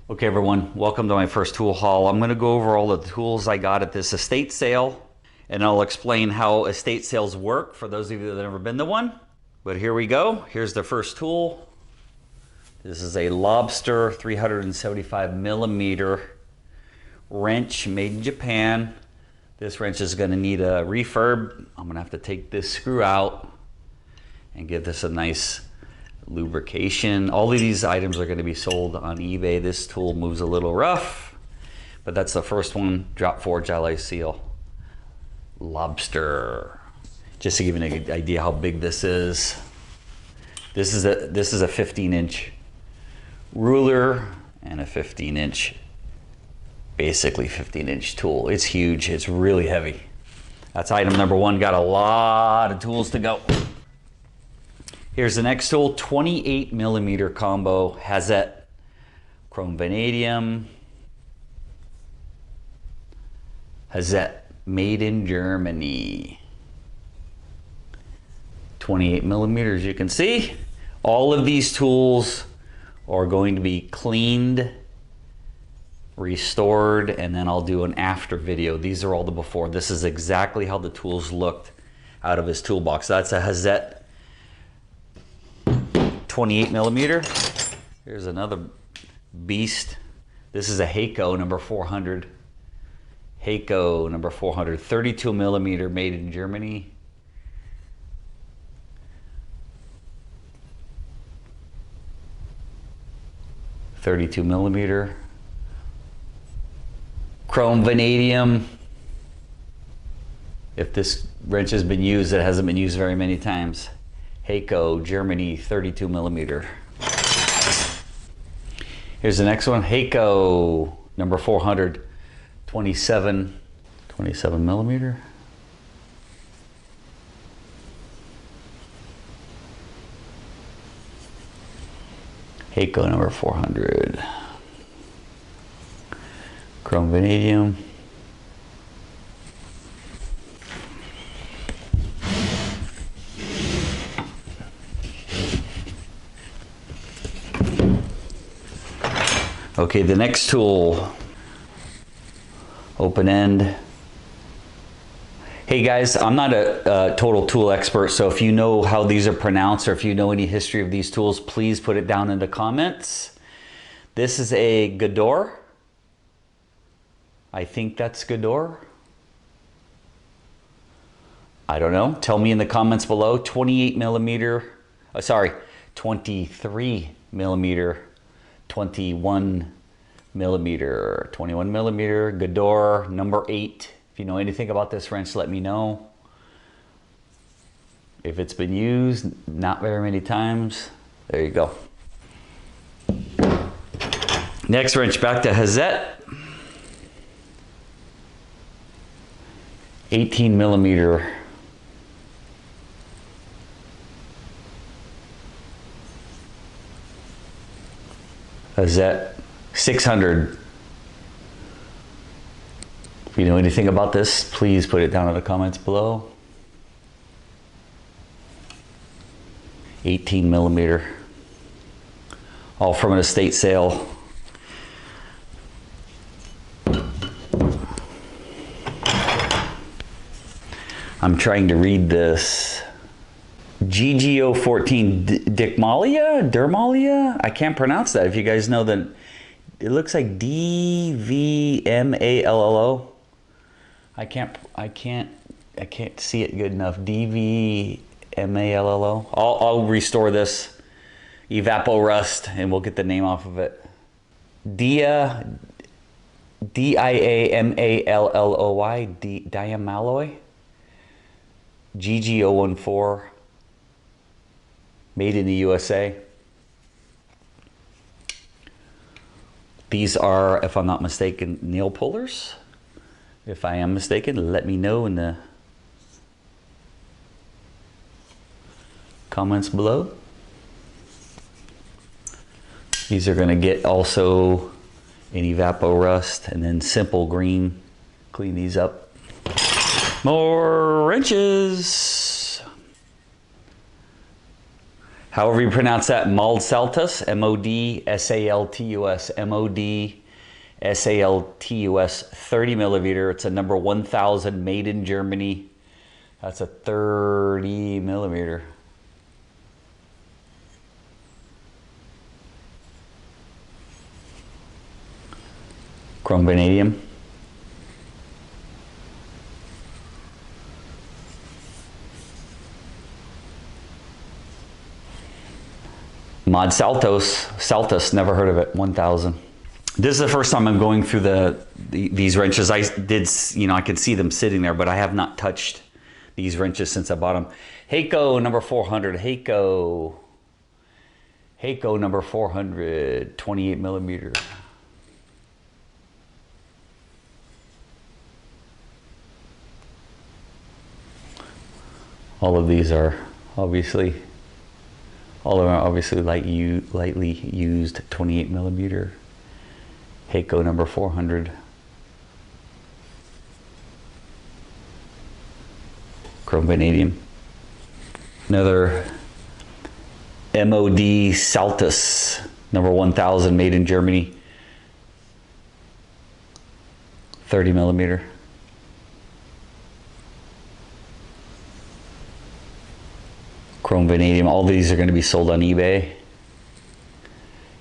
Okay everyone, welcome to my first tool haul. I'm going to go over all the tools I got at this estate sale, and I'll explain how estate sales work for those of you that have never been to one. But here we go. Here's the first tool. This is a Lobster 375 millimeter wrench made in Japan. This wrench is going to need a refurb. I'm going to have to take this screw out and give this a nice lubrication. All of these items are going to be sold on eBay. This tool moves a little rough, but that's the first one. Drop forge alloy seal Lobster. Just to give you an idea how big this is. This is a 15-inch ruler and a 15-inch, basically 15-inch tool. It's huge. It's really heavy. That's item number one. Got a lot of tools to go. Here's the next tool, 28 millimeter combo Hazette chrome vanadium. Hazette, made in Germany. 28 millimeters, you can see. All of these tools are going to be cleaned, restored, and then I'll do an after video. These are all the before. This is exactly how the tools looked out of his toolbox. That's a Hazette 28 millimeter. Here's another beast. This is a Hayco number 400. Hayco number 400, 32 millimeter, made in Germany. .32 millimeter. Chrome vanadium. If this wrench has been used, it hasn't been used very many times. Hayco, Germany, 32 millimeter. Here's the next one, Hayco, number 400, 27 millimeter. Hayco, number 400. Chrome vanadium. Okay, the next tool, open end. Hey guys, I'm not a total tool expert, so if you know how these are pronounced or if you know any history of these tools, please put it down in the comments. This is a Gador. I think that's Gador. I don't know. Tell me in the comments below. 28 millimeter, 23 millimeter. 21 millimeter Gador number 8. If you know anything about this wrench, let me know. If it's been used, not very many times, there you go. Next wrench, back to Hazette. 18 millimeter. Hazette 600. If you know anything about this, please put it down in the comments below. 18 millimeter. All from an estate sale. I'm trying to read this. GGO14 Dermalia? I can't pronounce that. If you guys know that, it looks like DVMALLO. I can't see it good enough. DVMALLO. I'll restore this. Evapo rust, and we'll get the name off of it. DIAMALLOY. Diamalloy. GGO14. Made in the USA. These are, if I'm not mistaken, nail pullers. If I am mistaken, let me know in the comments below. These are going to get also an evapo rust and then simple green. Clean these up. More wrenches. However you pronounce that, Modsaltus, M-O-D-S-A-L-T-U-S, M-O-D-S-A-L-T-U-S, 30 millimeter. It's a number 1000, made in Germany. That's a 30 millimeter. Chrome vanadium. Modsaltus, never heard of it, 1000. This is the first time I'm going through these wrenches. I did, I can see them sitting there, but I have not touched these wrenches since I bought them. Hayco number 400, Hayco number 400, 28 millimeter. All of these are obviously, all of them are obviously lightly used 28 millimeter. Hayco number 400. Chrome vanadium. Another Modsaltus number 1000, made in Germany. 30 millimeter. Chrome vanadium. All these are going to be sold on eBay.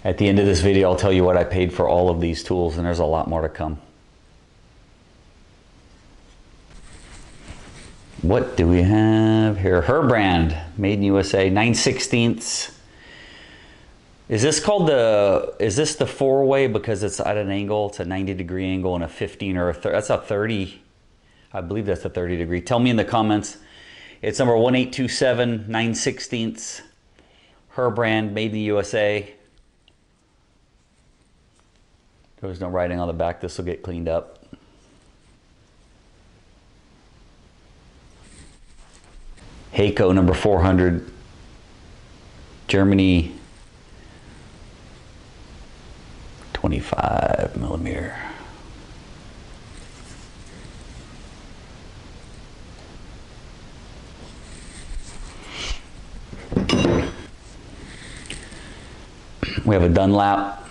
At the end of this video, I'll tell you what I paid for all of these tools, and there's a lot more to come. What do we have here? Her brand, made in USA, 9/16. Is this called is this the 4-way because it's at an angle? It's a 90-degree angle and a 15 or a 30. That's a 30. I believe that's a 30 degree. Tell me in the comments. It's number 1827, 9/16. Her brand, made in the USA. There was no writing on the back. This will get cleaned up. Hayco number 400, Germany, 25 millimeter. We have a Dunlap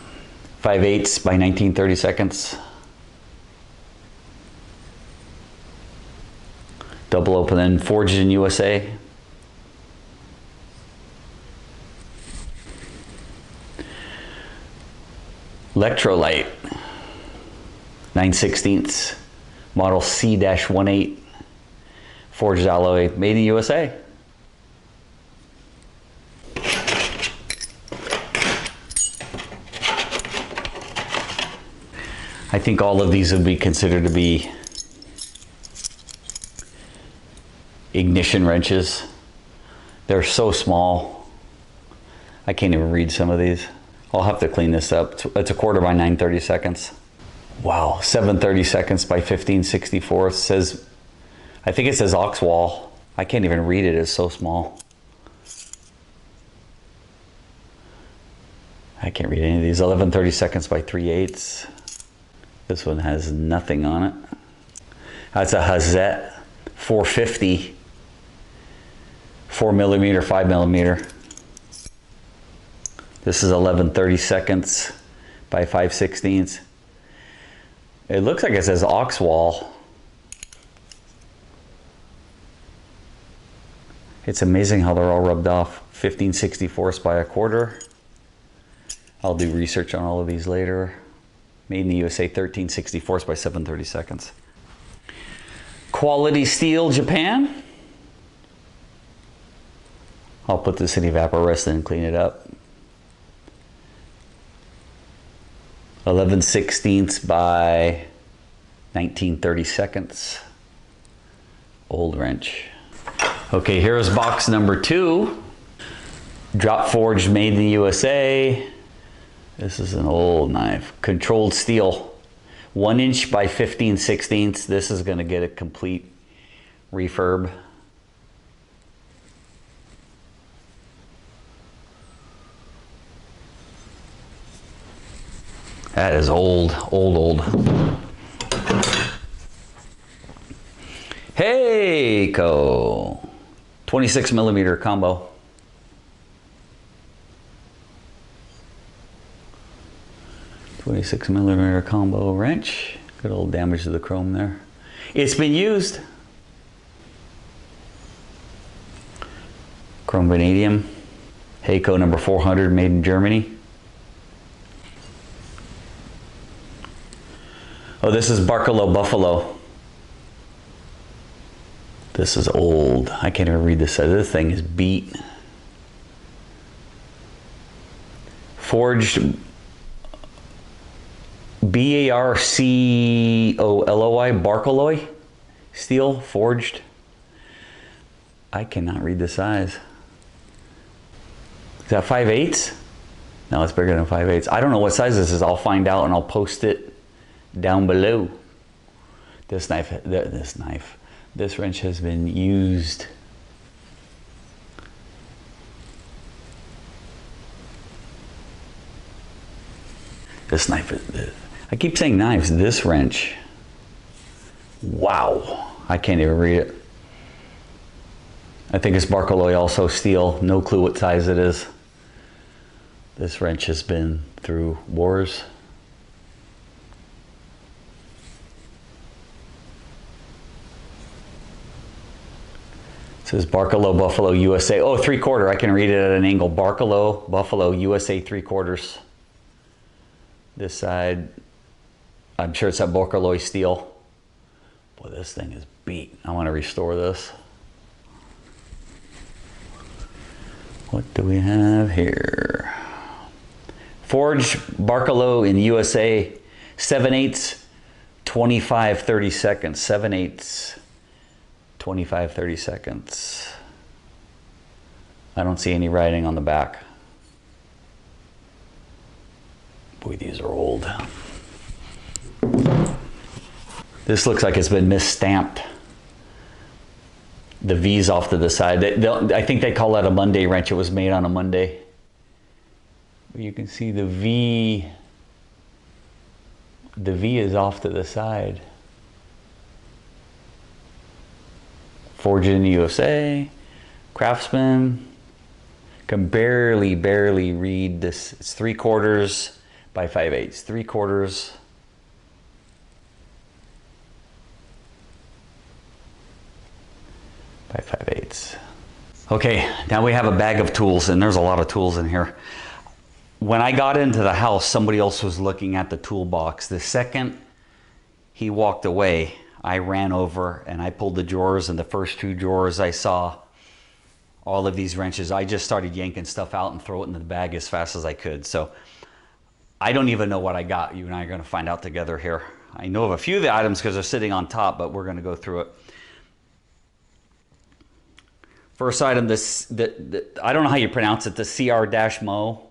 5/8 by 1930 seconds. Double open and forged in USA. Electrolyte 9/16, model C-18, forged alloy, made in USA. I think all of these would be considered to be ignition wrenches. They're so small. I can't even read some of these. I'll have to clean this up. It's a 1/4 by 9/30 seconds. Wow, 7/30 seconds by 15/64. Says, I think it says Oxwall. I can't even read it, it's so small. I can't read any of these. 11/30 seconds by 3/8. This one has nothing on it. That's a Hazet 450. 4 millimeter, 5 millimeter. This is 11/30 seconds by 5/16. It looks like it says Oxwall. It's amazing how they're all rubbed off. 15/64 by 1/4. I'll do research on all of these later. Made in the USA, 13/64 by 7/30 seconds. Quality Steel, Japan. I'll put this in evaporest and clean it up. 11/16 by 1930 seconds. Old wrench. Okay, here's box number 2. Drop forged, made in the USA. This is an old knife. Controlled steel. 1 inch by 15/16. This is going to get a complete refurb. That is old, old. Hayco. 26 millimeter combo. 26mm combo wrench. Got a little damage to the chrome there. It's been used. Chrome vanadium. Hayco number 400, made in Germany. Oh, this is Barcelo Buffalo. This is old. I can't even read this. This thing is beat. Forged B-A-R-C-O-L-O-Y, Barcaloy steel, forged. I cannot read the size. Is that 5/8? No, it's bigger than 5/8. I don't know what size this is. I'll find out and I'll post it down below. This wrench has been used. This knife is, I keep saying knives, this wrench. Wow, I can't even read it. I think it's Barcaloy, also steel. No clue what size it is. This wrench has been through wars. It says Barcelo Buffalo USA. Oh, 3/4. I can read it at an angle. Barcelo Buffalo USA 3/4. This side, I'm sure it's that Barcaloy steel. Boy, this thing is beat. I want to restore this. What do we have here? Forged Barcelo in USA, 7/8, 25, 30 seconds. 7/8, 25, 30 seconds. I don't see any writing on the back. Boy, these are old. This looks like it's been misstamped. The V's off to the side. I think they call that a Monday wrench. It was made on a Monday. You can see the V. The V is off to the side. Forged in the USA. Craftsman. Can barely read this. It's 3/4 by 5/8. 3/4. By 5/8. Okay, now we have a bag of tools, and there's a lot of tools in here. When I got into the house, somebody else was looking at the toolbox. The second he walked away, I ran over and I pulled the drawers, and the first 2 drawers I saw all of these wrenches. I just started yanking stuff out and throw it in the bag as fast as I could. So I don't even know what I got. You and I are going to find out together here. I know of a few of the items because they're sitting on top, but we're going to go through it. First item, I don't know how you pronounce it, the CR-Mo,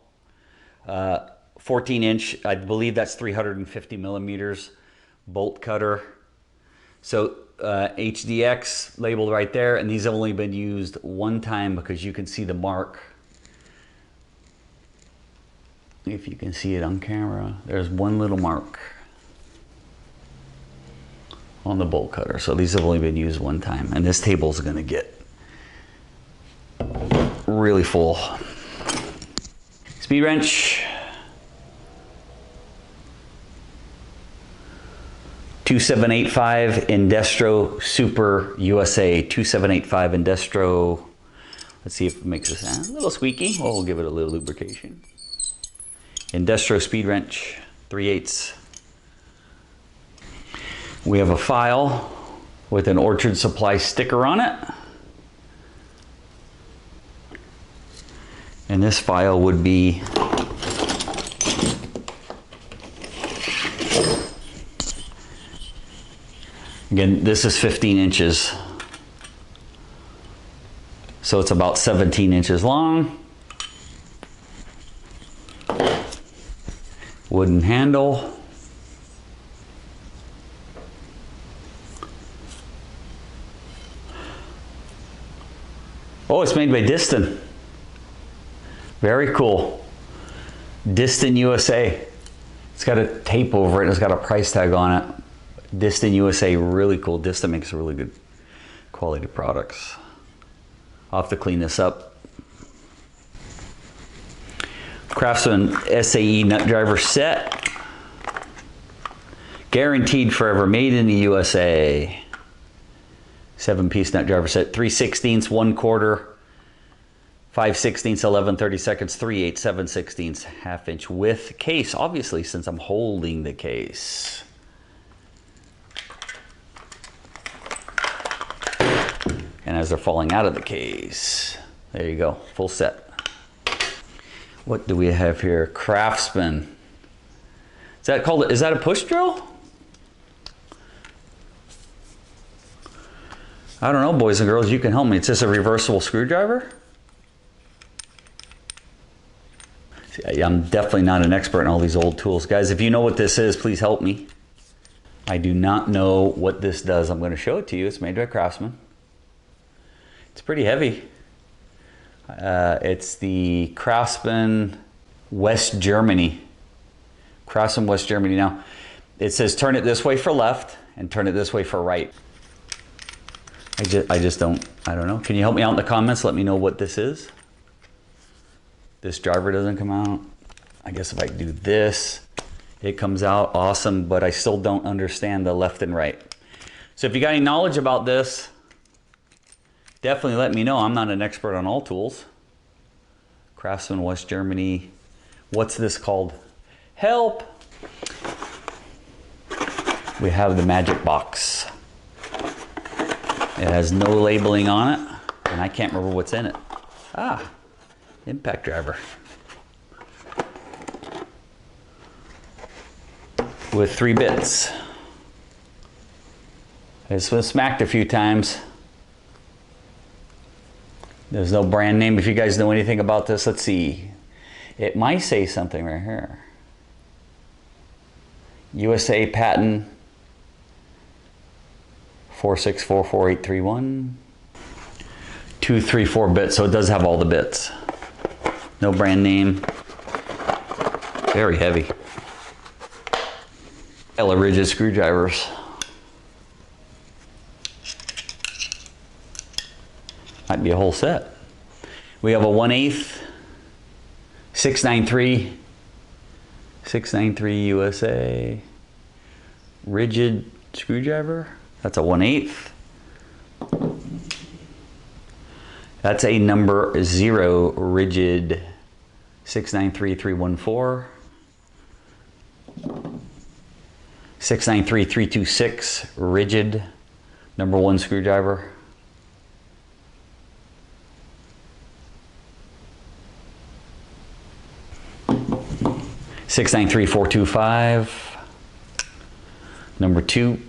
14-inch, I believe that's 350 millimeters, bolt cutter. So HDX labeled right there, and these have only been used one time because you can see the mark. If you can see it on camera, there's one little mark on the bolt cutter. So these have only been used one time, and this table is going to get really full. Speed wrench. 2785 Indestro Super USA. 2785 Indestro. Let's see if it makes a sound. A little squeaky. Well, we'll give it a little lubrication. Indestro speed wrench. 3/8. We have a file with an Orchard Supply sticker on it. And this file would be again, this is 15 inches. So it's about 17 inches long. Wooden handle. Oh, it's made by Diston. Very cool. Diston USA. It's got a tape over it and it's got a price tag on it. Diston USA, really cool. Diston makes really good quality products. I'll have to clean this up. Craftsman SAE nut driver set. Guaranteed forever, made in the USA. 7-piece nut driver set, 3/16, 1/4, 5/16, 11/32, 3/8, 7/16, half-inch width case, obviously, since I'm holding the case. And as they're falling out of the case, there you go, full set. What do we have here? Craftsman. Is that a push drill? I don't know, boys and girls, you can help me. It's just a reversible screwdriver? See, I'm definitely not an expert in all these old tools. Guys, if you know what this is, please help me. I do not know what this does. I'm going to show it to you. It's made by Craftsman. It's pretty heavy. It's the Craftsman West Germany. Craftsman West Germany. Now, it says turn it this way for left and turn it this way for right. I don't know. Can you help me out in the comments? Let me know what this is. This driver doesn't come out. I guess if I do this, it comes out. Awesome, but I still don't understand the left and right. So if you got any knowledge about this, definitely let me know. I'm not an expert on all tools. Craftsman West Germany. What's this called? Help! We have the magic box. It has no labeling on it, and I can't remember what's in it. Ah, impact driver. With 3 bits. It's been smacked a few times. There's no brand name. If you guys know anything about this, let's see. It might say something right here. USA patent 4644831. 234 bits, so it does have all the bits. No brand name. Very heavy. Hella rigid screwdrivers. Might be a whole set. We have a 1/8, 693 USA, rigid screwdriver. That's a 1/8. That's a number 0 rigid 693314. 693326 rigid number 1 screwdriver. $693,425, number 2,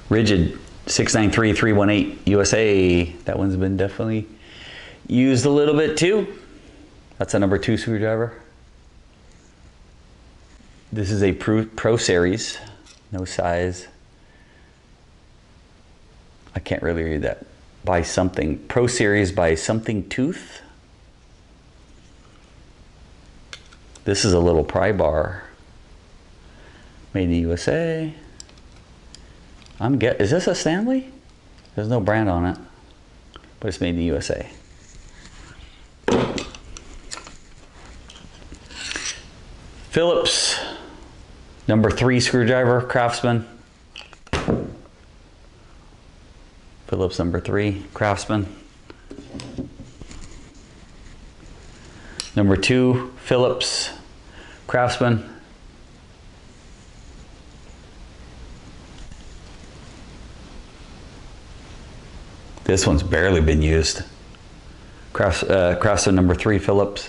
rigid 693,318 USA. That one's been definitely used a little bit too. That's a number 2 screwdriver. This is a Pro Series, no size. I can't really read that. By something, Pro Series by something tooth. This is a little pry bar, made in the USA. Is this a Stanley? There's no brand on it, but it's made in the USA. Phillips, number 3 screwdriver, Craftsman. Phillips number 3, Craftsman. Number 2, Phillips, Craftsman. This one's barely been used. Craftsman number 3, Phillips.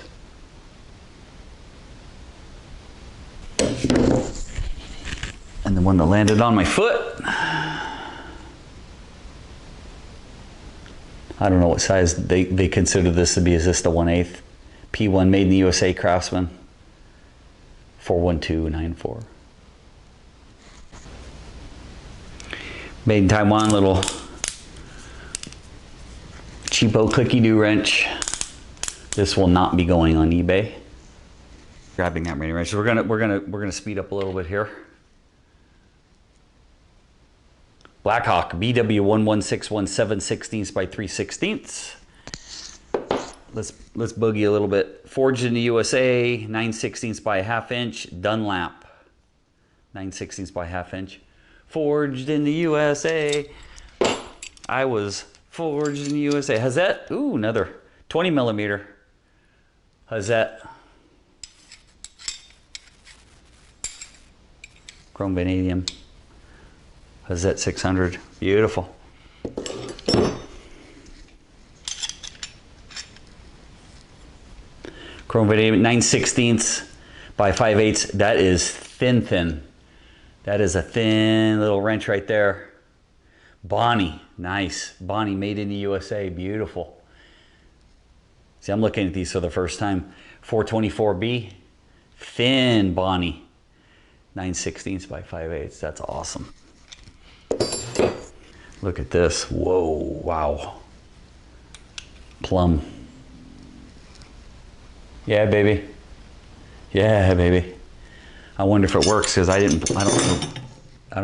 And the one that landed on my foot. I don't know what size they consider this to be. Is this the 1/8? P1, made in the USA, Craftsman. 41294. Made in Taiwan, little cheapo clicky-do wrench. This will not be going on eBay. Grabbing that many wrenches. We're gonna speed up a little bit here. Blackhawk BW11617 16ths by 3/16. Let's boogie a little bit. Forged in the USA, 9/16 by 1/2 inch, Dunlap. 9/16 by 1/2 inch. Forged in the USA. I was forged in the USA. Hazette. Ooh, another 20 millimeter. Hazette. Chrome vanadium. Hazette 600. Beautiful. Chrome vanadium 9/16 by 5/8. That is thin. That is a thin little wrench right there. Bonnie, nice. Bonnie, made in the USA, beautiful. See, I'm looking at these for the first time. 424B, thin Bonnie. 9/16 by 5/8. That's awesome. Look at this. Whoa, wow. Plum. Yeah, baby. Yeah, baby. I wonder if it works because I don't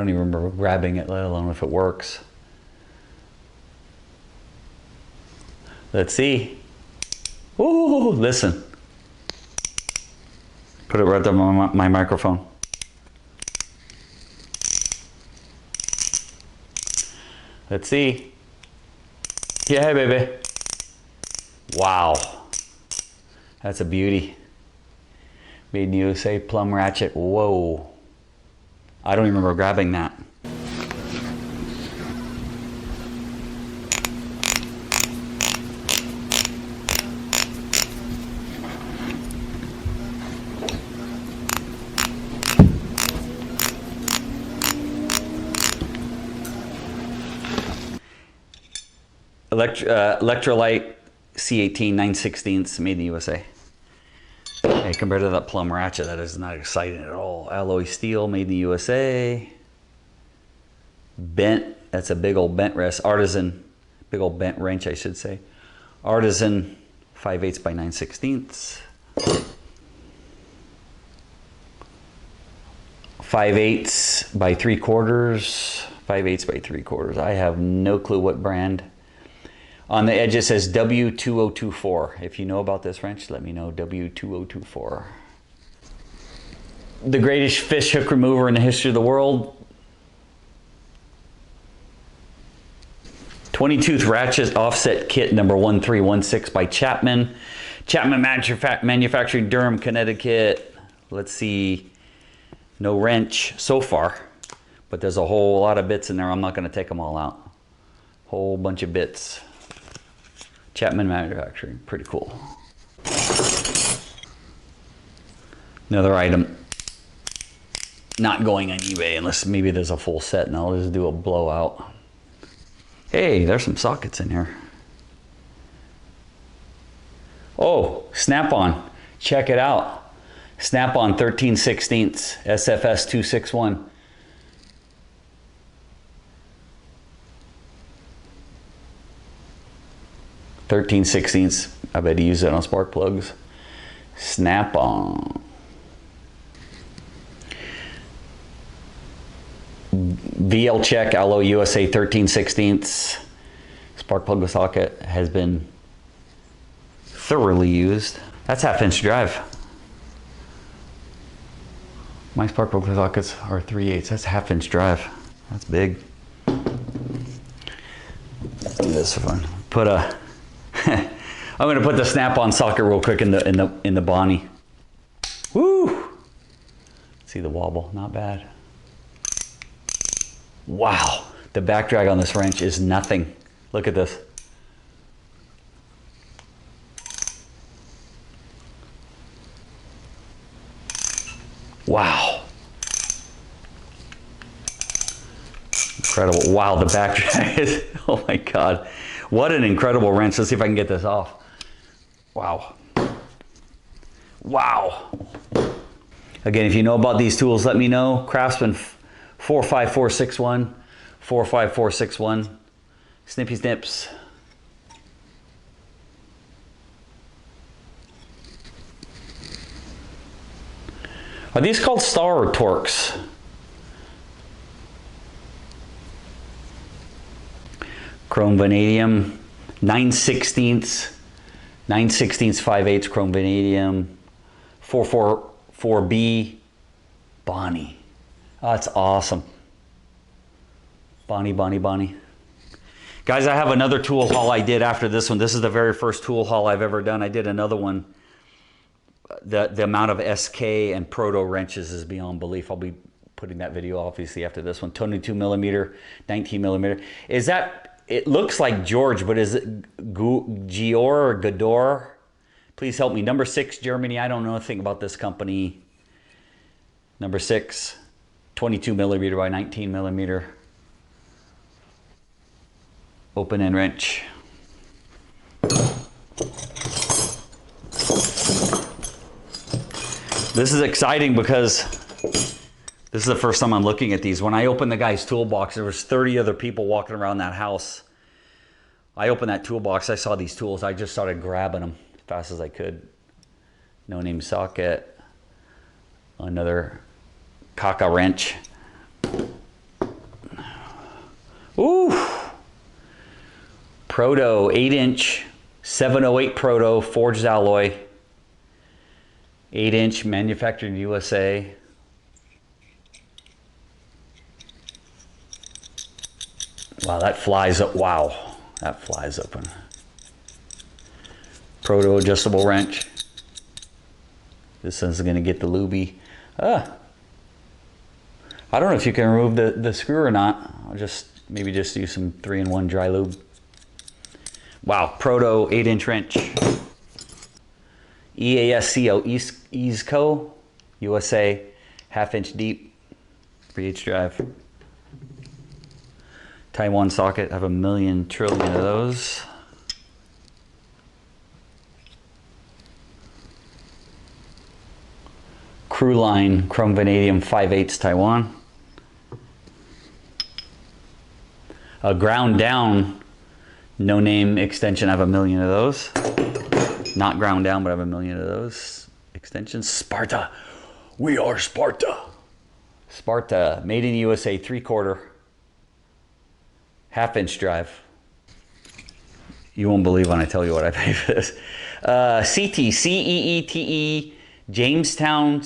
even remember grabbing it, let alone if it works. Let's see. Ooh, listen. Put it right on my microphone. Let's see. Yeah, baby. Wow. That's a beauty. Made in the USA, plum ratchet. Whoa. I don't even remember grabbing that. Electrolyte C18 9/16 made in the USA. Hey, compared to that plum ratchet, that is not exciting at all. Alloy steel made in the USA. Bent, that's a big old bent wrist. Artisan, big old bent wrench, I should say. Artisan 5/8 by 9/16. 5/8 by 3/4. 5/8 by 3/4. I have no clue what brand. On the edge it says W2024. If you know about this wrench, let me know. W2024. The greatest fish hook remover in the history of the world. 20-tooth ratchet offset kit number 1316 by Chapman. Chapman Manufacturing, Durham, Connecticut. Let's see. No wrench so far, but there's a whole lot of bits in there. I'm not going to take them all out. Whole bunch of bits. Chapman Manufacturing, pretty cool. Another item not going on eBay unless maybe there's a full set, and I'll just do a blowout. Hey, there's some sockets in here. Oh, Snap-on, check it out. Snap-on 13/16 SFS 261. (13/16) I bet he used it on spark plugs. Snap-on. VL check Allo USA 13/16. Spark plug socket has been thoroughly used. That's 1/2 inch drive. My spark plug sockets are 3/8. That's 1/2 inch drive. That's big. Let's do this for fun. Put a I'm going to put the Snap-on socket real quick in the Bonnie. Woo! See the wobble, not bad. Wow, the back drag on this wrench is nothing. Look at this. Wow. Incredible. Wow, the back drag is, oh my God. What an incredible wrench. Let's see if I can get this off. Wow. Wow. Again, if you know about these tools, let me know. Craftsman 45461, 45461. Snippy Snips. Are these called star or Torx? Chrome vanadium, 9/16 9/16 5/8 chrome vanadium, 444B Bonnie. Oh, that's awesome. Bonnie. Guys, I have another tool haul I did after this one. This is the very first tool haul I've ever done. I did another one. The amount of SK and Proto wrenches is beyond belief. I'll be putting that video obviously after this one. 22 millimeter, 19 millimeter. Is that, it looks like George, but is it Gior or Gador? Please help me. Number 6, Germany. I don't know anything about this company. Number 6, 22 millimeter by 19 millimeter. Open end wrench. This is exciting because this is the first time I'm looking at these. When I opened the guy's toolbox, there was 30 other people walking around that house. I opened that toolbox, I saw these tools. I just started grabbing them as fast as I could. No name socket. Another Kaka wrench. Ooh. Proto 8-inch 708 Proto forged alloy. 8-inch manufactured in USA. Wow, that flies up. Wow, that flies open. Proto adjustable wrench. This one's going to get the looby. I don't know if you can remove the screw or not. I'll maybe just use some 3-in-1 dry lube. Wow, Proto 8-inch wrench. EASCO, Easco, USA, 1/2 inch deep, 3H drive. Taiwan socket, I have 1,000,000 trillion of those. Crew line, chrome vanadium, 5/8 Taiwan. A ground down, no name extension, I have 1,000,000 of those. Not ground down, but I have 1,000,000 of those extensions. Sparta, we are Sparta. Sparta, made in USA, 3/4, 1/2 inch drive. You won't believe when I tell you what I paid for this. CT, CEETE, Jamestown,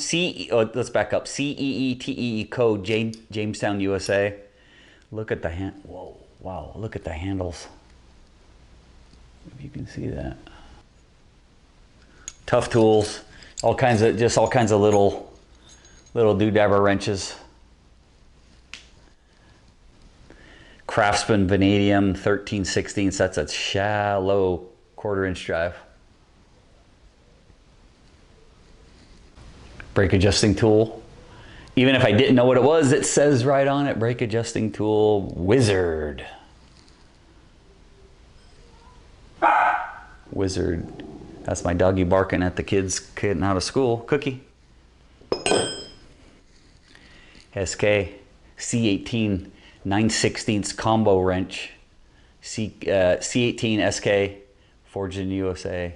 let's back up. CEETE code, Jamestown, USA. Look at the whoa, wow, look at the handles. If you can see that. Tough tools, all kinds of little doodabber wrenches. Craftsman vanadium 13/16. That's a shallow 1/4 inch drive. Brake adjusting tool. Even if I didn't know what it was, it says right on it, brake adjusting tool, Wizard. Wizard. That's my doggy barking at the kids getting out of school. Cookie. SK C18 9/16 combo wrench. C18 SK forged in USA.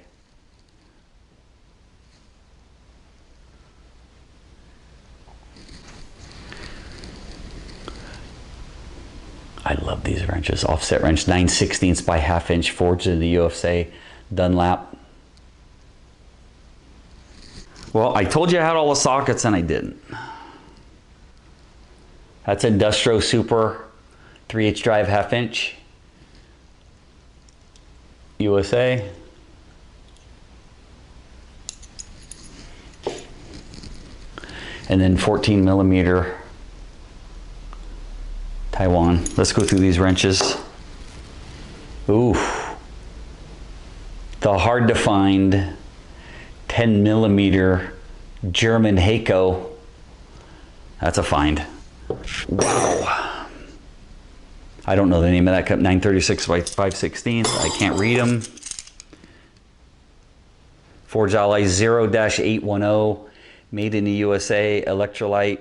I love these wrenches. Offset wrench 9/16 by 1/2 inch forged in the USA. Dunlap. Well, I told you I had all the sockets and I didn't. That's Industro Super 3H drive 1/2 inch. USA. And then 14 millimeter Taiwan. Let's go through these wrenches. Ooh. The hard to find 10 millimeter German Hayco. That's a find. Wow. I don't know the name of that cup. 936 by 5/16. I can't read them. Forged Alloy 0-810. Made in the USA. Electrolyte.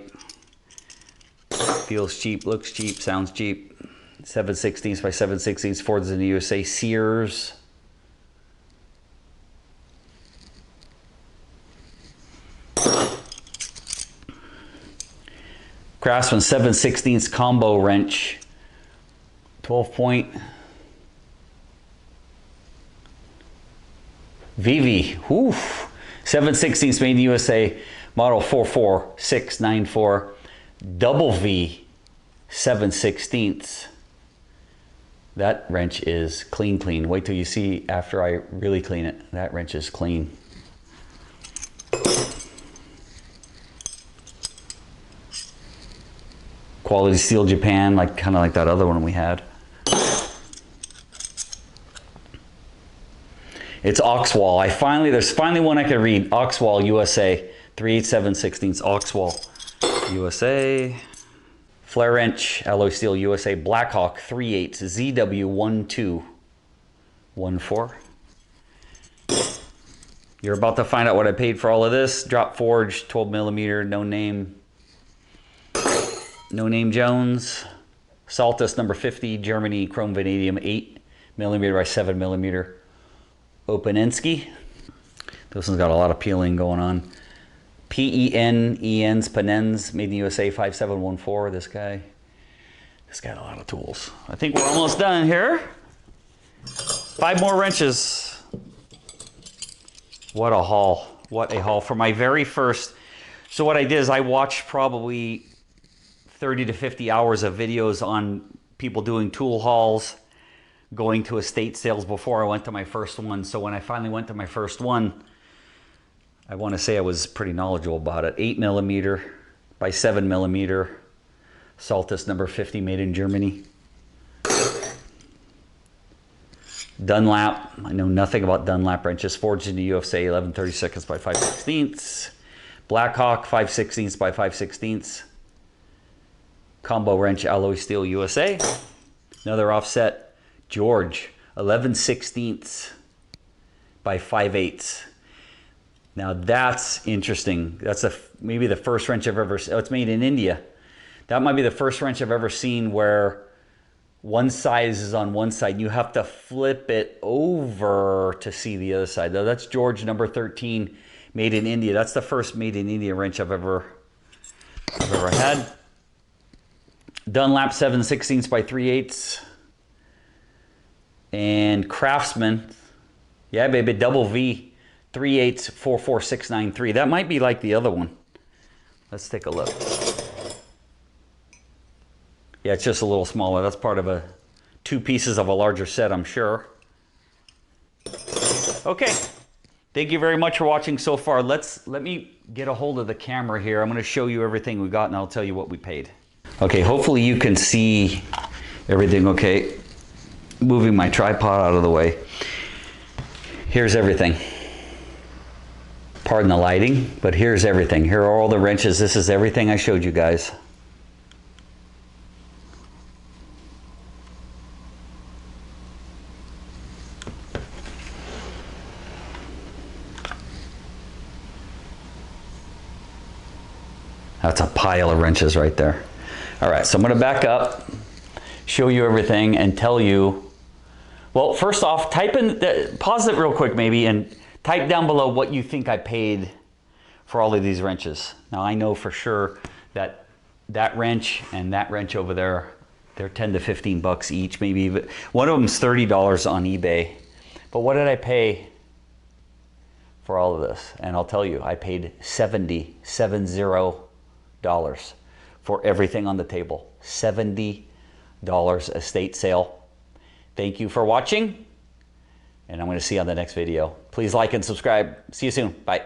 Feels cheap, looks cheap, sounds cheap. 7/16 by 7/16. Forged in the USA. Sears. Craftsman 7/16 combo wrench, 12 point, VV, oof, 7/16 made in the USA, model 44694, double V, 7/16. That wrench is clean. Wait till you see after I really clean it. That wrench is clean. Quality Steel Japan, like kind of like that other one we had. It's Oxwall. There's finally one I can read. Oxwall USA, 3/8/7/16 Oxwall USA. Flare wrench, alloy steel USA, Blackhawk 3/8 ZW1214. You're about to find out what I paid for all of this. Drop forge, 12mm, no name Jones. Saltus number 50, Germany, chrome vanadium, 8mm by 7mm. Opensky. This one's got a lot of peeling going on. PENs, Penens, made in the USA, 5714. This guy had a lot of tools. I think we're almost done here. 5 more wrenches. What a haul. What a haul for my very first. So what I did is I watched probably 30 to 50 hours of videos on people doing tool hauls, going to estate sales before I went to my first one. So when I finally went to my first one, I want to say I was pretty knowledgeable about it. 8mm by 7mm. Saltus number 50, made in Germany. Dunlap. I know nothing about Dunlap wrenches. Forged in the USA, 11/32 by 5/16. Blackhawk, 5/16 by 5/16. Combo wrench, alloy steel USA. Another offset. George, 11/16 by 5/8. Now that's interesting. That's maybe the first wrench I've ever seen. Oh, it's made in India. That might be the first wrench I've ever seen where one side is on one side. You have to flip it over to see the other side. Now that's George number 13, made in India. That's the first made in India wrench I've ever had. Dunlap 7/16 by 3/8. And Craftsman, yeah baby, double V, 3/8 44693. That might be like the other one. Let's take a look. Yeah, it's just a little smaller. That's part of 2 pieces of a larger set, I'm sure. Okay, thank you very much for watching so far. Let me get a hold of the camera here. I'm going to show you everything we got and I'll tell you what we paid. Okay, hopefully you can see everything okay. Moving my tripod out of the way. Here's everything. Pardon the lighting, but here's everything. Here are all the wrenches. This is everything I showed you guys. That's a pile of wrenches right there. All right, so I'm going to back up, show you everything, and tell you. Well, first off, pause it real quick maybe, and type down below what you think I paid for all of these wrenches. Now I know for sure that that wrench and that wrench over there, they're 10 to 15 bucks each, maybe even. One of them's $30 on eBay. But what did I pay for all of this? And I'll tell you, I paid $70 for everything on the table. $70 estate sale. Thank you for watching, and I'm going to see you on the next video. Please like and subscribe. See you soon. Bye.